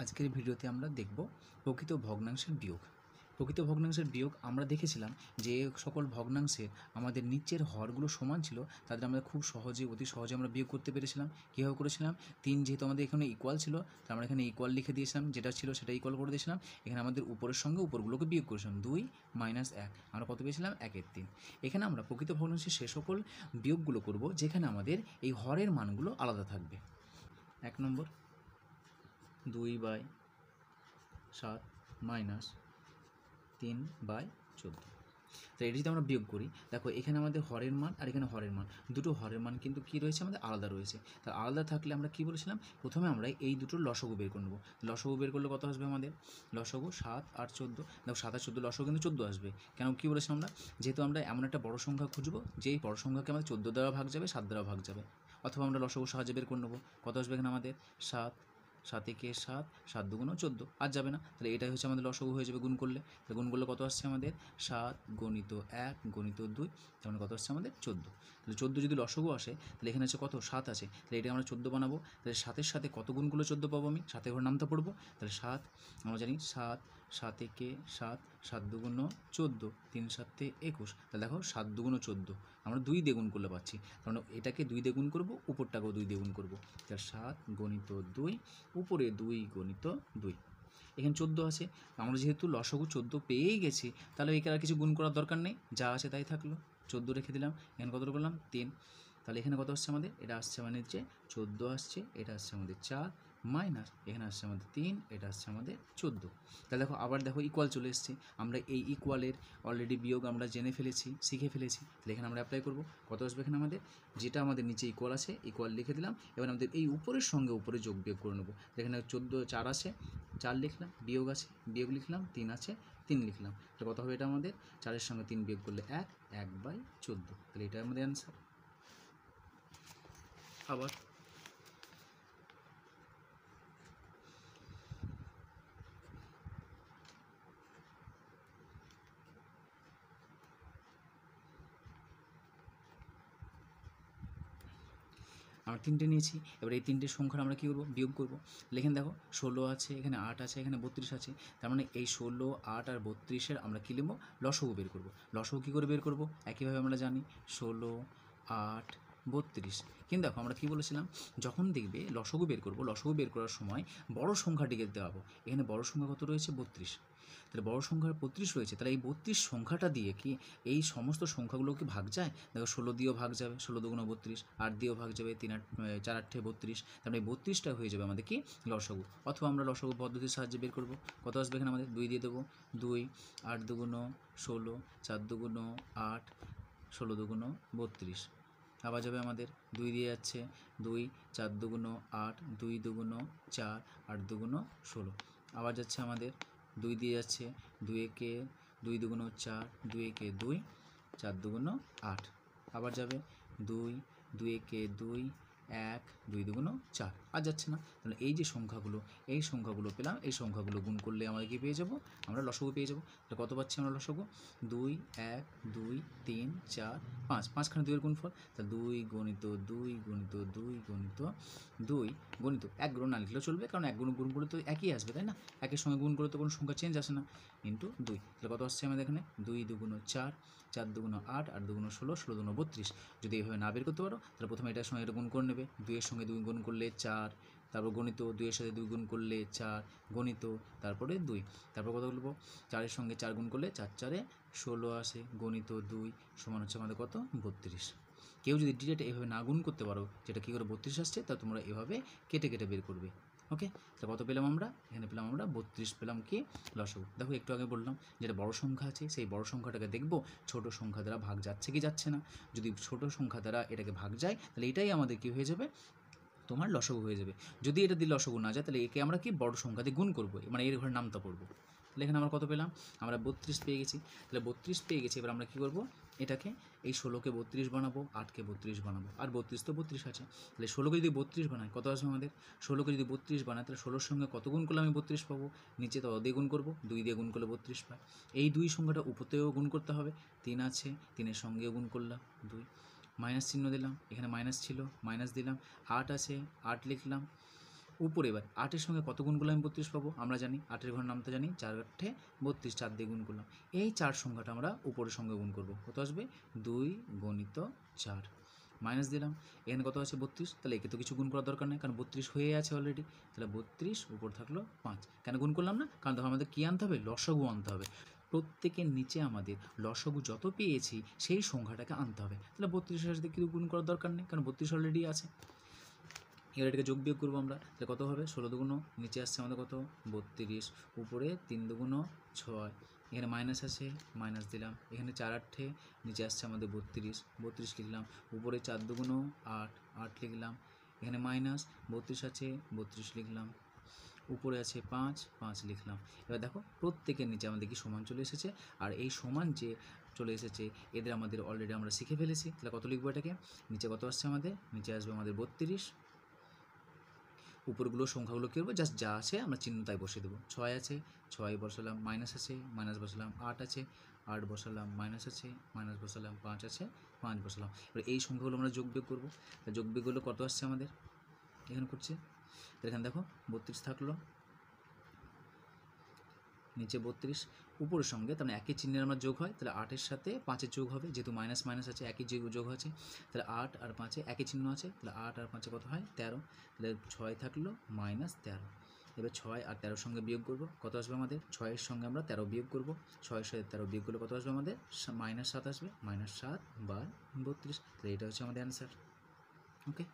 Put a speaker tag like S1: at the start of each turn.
S1: আজকের ভিডিওতে আমরা দেখব প্রকৃত ভগ্নাংশের বিয়োগ। প্রকৃত ভগ্নাংশের বিয়োগ আমরা দেখেছিলাম যে সকল ভগ্নাংশের আমাদের নিচের হরগুলো সমান ছিল তাদের আমরা খুব সহজে অতি সহজে আমরা বিয়োগ করতে পেরেছিলাম। কীভাবে করেছিলাম? 3 যেহেতু আমাদের এখানে ইকুয়াল ছিল তার আমরা এখানে ইকুয়াল লিখে দিয়েছিলাম, যেটা ছিল সেটা ইকুয়াল করে দিয়েছিলাম। এখানে আমাদের উপরের সঙ্গে উপরগুলোকে বিয়োগ করেছিলাম। 2 - 1 আমরা কত পেয়েছিলাম? 1/3। এখানে আমরা প্রকৃত ভগ্নাংশের সে সকল বিয়োগগুলো করব যেখানে আমাদের এই হরের মানগুলো আলাদা থাকবে। 1 নম্বর 2/7 - 3/14। তো এটা যদি আমরা বিয়োগ করি, দেখো এখানে আমাদের হরের মান আর এখানে হরের মান, দুটো হরের মান কিন্তু কী রয়েছে আমাদের আলাদা রয়েছে। তা আলাদা থাকলে আমরা কী বলেছিলাম? প্রথমে আমরা এই দুটোর লসগু বের করে নেব। লসগু বের করলে কত আসবে আমাদের? লসগু 7 আর 14। দেখো 7 আর 14 লসগু কিন্তু 14 আসবে। কেন কী বলেছিলাম আমরা? যেহেতু আমরা এমন একটা বড় সংখ্যা খুঁজবো যেই বড় সংখ্যাকে আমাদের 14 দ্বারা ভাগ যাবে, 7 দ্বারা ভাগ যাবে। অথবা আমরা লসগু সাহায্যে বের করে নেবো। কত আসবে এখানে আমাদের? 7, 7 একে 7, 7 দুগুণ 14, আর যাবে না। তাহলে এটাই হচ্ছে আমাদের লসগু হয়ে যাবে গুণ করলে। তাহলে গুণ করলে কত আসছে আমাদের? 7 × 1 × 2, তার মানে কত আসছে আমাদের? 14। তাহলে 14 যদি লসগু আসে তাহলে এখানে আছে কত? 7 আছে। তাহলে এটা আমরা 14 বানাবো। তাহলে 7-এর সাথে কত গুণ করলে 14 পাবো আমি? 7-এর ঘরে নামতে পড়বো। তাহলে 7 আমরা জানি 7, 7 একে 7, 7 দুগুণ 14, 3 × 7 = 21। তাহলে দেখো 7 দুগুণ 14 আমরা 2 দিয়ে গুণ করলে পাচ্ছি। কারণ এটাকে 2 দিয়ে গুণ করবো, উপরটাকেও 2 দিয়ে গুণ করবো। তাহলে 7 × 2, উপরে 2 × 2। এখানে 14 আছে। আমরা যেহেতু লসগু 14 পেয়েই গেছি, তাহলে এখানে আর কিছু গুণ করার দরকার নেই, যা আছে তাই থাকলো। 14 রেখে দিলাম। এখানে কত করলাম? 3। তাহলে এখানে কত আসছে আমাদের? এটা আসছে মানে যে 14 আসছে, এটা আসছে আমাদের 4 মাইনাস এখানে আসছে আমাদের 3, এটা আসছে আমাদের 14। তাহলে দেখো আবার দেখো ইকুয়াল চলে এসেছে। আমরা এই ইকুয়ালের অলরেডি বিয়োগ আমরা জেনে ফেলেছি, শিখে ফেলেছি। তাহলে এখানে আমরা অ্যাপ্লাই করব। কত আসবে এখানে আমাদের? যেটা আমাদের নিচে ইকুয়াল আছে, ইকুয়াল লিখে দিলাম। এবার আমাদের এই উপরের সঙ্গে উপরে যোগ বিয়োগ করে নেবো। এখানে 14 4 আছে, 4 লিখলাম, বিয়োগ আছে, বিয়োগ লিখলাম, 3 আছে, 3 লিখলাম। তাহলে কত হবে এটা আমাদের? 4-এর সঙ্গে 3 বিয়োগ করলে 1, 1/14। তাহলে এটা আমাদের অ্যান্সার। আবার আমরা 3টে নিয়েছি। এবার এই 3টে সংখ্যার আমরা কী করবো? বিয়োগ করবো। লেখেন দেখো 16 আছে, এখানে 8 আছে, এখানে 32 আছে। তার মানে এই 16, 8 আর 32-এর আমরা কী লিখবো? লসগু বের করবো। লসগু কী করে বের করবো? একইভাবে আমরা জানি 16, 8, 32। কিন্তু দেখো আমরা কী বলেছিলাম? যখন দেখবে লসগু বের করবো, লসগু বের করার সময় বড় সংখ্যাটিকে দেওয়াবো। এখানে বড় সংখ্যা কত রয়েছে? 32। তাহলে বড় সংখ্যা 32 রয়েছে। তাহলে এই 32 সংখ্যাটা দিয়ে কি এই সমস্ত সংখ্যাগুলোকে ভাগ যায়? দেখো 16 দিয়েও ভাগ যাবে, 16 দুগুণ 32, 8 দিয়েও ভাগ যাবে, 4 8 32। তাহলে এই 32টা হয়ে যাবে আমাদের কি? লসগু। অথবা আমরা লসগু পদ্ধতির সাহায্যে বের করবো। কত আসবে এখানে আমাদের? 2 দিয়ে দেবো। 2, 8 দুগুণ 16, 4 দুগুণ 8, 16 দুগুণ 32। আবার যাবে আমাদের 2 দিয়ে যাচ্ছে, 2, 4 দুগুণ 8, 2 দুগুণ 4, 8 দুগুণ 16। আবার যাচ্ছে আমাদের 2 দিয়ে যাচ্ছে, 2 একে 2 দুগুণ 4, 2 একে 2, 4 দুগুণ 8। আবার যাবে 2, 2 একে 2, 1, 2 দুগুণ 4, আর যাচ্ছে না। তাহলে এই যে সংখ্যাগুলো, এই সংখ্যাগুলো পেলাম, এই সংখ্যাগুলো গুণ করলে আমরা কি পেয়ে যাব? আমরা লসগু পেয়ে যাব। তাহলে কত পাচ্ছি আমরা লসগু? 2, 1, 2, 3, 4, 5, 5খানে 2-এর গুণফল। তাহলে 2 × 2 × 2 × 2 গণিত 1 গুণ না লিখলেও চলবে, কারণ 1 গুণ করলে তো একই আসবে, তাই না? একের সঙ্গে গুণ করলে তো কোনো সংখ্যা চেঞ্জ আসে না। ইন্টু 2। তাহলে কত আসছে আমাদের এখানে? 2 দুগুণ 4, 4 দুগুণ 8, 8 দুগুণ 16, 16 দুগুণ 32। যদি এইভাবে না বের করতে পারো তাহলে প্রথমে এটার সঙ্গে এটা গুণ করে নেবে। 2-এর সঙ্গে 2 গুণ করলে 4, তারপর গণিত 2-এর সাথে 2 গুণ করলে 4, গণিত, তারপরে 2। তারপর কত বলবো? 4-এর সঙ্গে 4 গুণ করলে 4 4-এ 16 আসে, গণিত 2 সমান হচ্ছে আমাদের কত? 32। কেউ যদি ডিরেক্ট এভাবে না গুণ করতে পারো যেটা কী করে 32 আসছে, তা তোমরা এভাবে কেটে কেটে বের করবে। ওকে, তাহলে কত পেলাম আমরা? এখানে পেলাম আমরা 32 পেলাম কি? লসগু। দেখো একটু আগে বললাম যেটা বড় সংখ্যা আছে সেই বড় সংখ্যাটাকে দেখবো ছোট সংখ্যা দ্বারা ভাগ যাচ্ছে কি যাচ্ছে না। যদি ছোট সংখ্যা দ্বারা এটাকে ভাগ যায় তাহলে এটাই আমাদের কি হয়ে যাবে? তোমার লসগু হয়ে যাবে। যদি এটা দিয়ে লসগু না যায় তাহলে একে আমরা কি বড় সংখ্যা দিয়ে গুণ করবো, মানে এর ঘরে নামতা পড়বো। তাহলে এখানে আমরা কত পেলাম? আমরা 32 পেয়ে গেছি। তাহলে 32 পেয়ে গেছি। এবার আমরা কী করবো? এটাকে এই 16কে 32 বানাবো, 8কে 32 বানাবো, আর 32 তো 32 আছে। তাহলে 16কে যদি 32 বানাই কত আসবে আমাদের? 16কে যদি 32 বানাই তাহলে 16-র সঙ্গে কত গুণ করলে আমি 32 পাবো? নিচে তো দিয়ে গুণ করবো, 2 দিয়ে গুণ করলে 32 পাই। এই 2 সংখ্যাটা উপরতেও গুণ করতে হবে। 3 আছে, 3-এর সঙ্গেও গুণ করলাম 2, মাইনাস চিহ্ন দিলাম, এখানে মাইনাস ছিল মাইনাস দিলাম। 8 আছে, 8 লিখলাম, উপরে এবার 8-এর সঙ্গে কত গুণ করলে আমি 32 পাবো? আমরা জানি 8-এর ঘরের নাম তো জানি, 4 8 32, 4 দিয়ে গুণ করলাম। এই 4 সংখ্যাটা আমরা উপরের সঙ্গে গুণ করব। কত আসবে? 2 গুণিত 4 মাইনাস দিলাম। এখানে কত আছে? 32, তাহলে একে তো কিছু গুণ করার দরকার নেই, কারণ 32 হয়ে আছে অলরেডি। তাহলে 32 উপর থাকলো 5। কেন গুণ করলাম না? কারণ দেখো আমাদের কী আনতে হবে? লসাগু আনতে হবে। প্রত্যেকের নিচে আমাদের লসাগু যত পেয়েছি সেই সংখ্যাটাকে আনতে হবে। তাহলে 32-এর সাথে কিছু গুণ করার দরকার নেই, কারণ 32 অলরেডি আছে। এবার এটাকে যোগ বিয়োগ করবো আমরা, তাহলে কত হবে? 16 দুগুণ নিচে আসছে আমাদের কত? 32, উপরে 3 দুগুণ 6, এখানে মাইনাস আছে, মাইনাস দিলাম। এখানে 4 8 নিচে আসছে আমাদের 32, 32 লিখলাম। উপরে 4 দুগুণ 8, 8 লিখলাম। এখানে মাইনাস 32 আছে, 32 লিখলাম। উপরে আছে 5, 5 লিখলাম। এবার দেখো প্রত্যেকের নিচে আমাদের কি সমান চলে এসেছে, আর এই সমান যে চলে এসেছে এদের আমাদের অলরেডি আমরা শিখে ফেলেছি। তাহলে কত লিখবো এটাকে? নিচে কত আসছে আমাদের? নিচে আসবে আমাদের 32, উপরগুলো সংখ্যাগুলো কী করবো? জাস্ট যা আছে আমরা চিহ্ন তাই বসিয়ে দেবো। 6 আছে, 6 বসালাম, মাইনাস আছে, মাইনাস বসালাম। 8 আছে, 8 বসালাম, মাইনাস আছে, মাইনাস বসালাম। 5 আছে, 5 বসালাম। এবার এই সংখ্যাগুলো আমরা যোগ বিয়োগ করবো। যোগ বিয়োগ করলে কত আসছে আমাদের? এখানে করছে, এখানে দেখো 32 থাকলো, নিচে 32, উপরের সঙ্গে তার মানে একই চিহ্নের আমরা যোগ হয়, তাহলে 8-এর সাথে 5-এর যোগ হবে, যেহেতু মাইনাস মাইনাস আছে একই যোগ আছে, তাহলে 8 আর 5-এ একই চিহ্ন আছে, তাহলে 8 আর 5-এ কত হয়? 13, তাহলে 6 থাকলো মাইনাস 13। এবার 6 আর 13-র সঙ্গে বিয়োগ করবো, কত আসবে আমাদের? 6-এর সঙ্গে আমরা 13 বিয়োগ করবো, 6-এর সাথে 13 বিয়োগ করলে কত আসবে আমাদের? -7 আসবে, -7/32, তাহলে এটা হচ্ছে আমাদের অ্যান্সার। ওকে।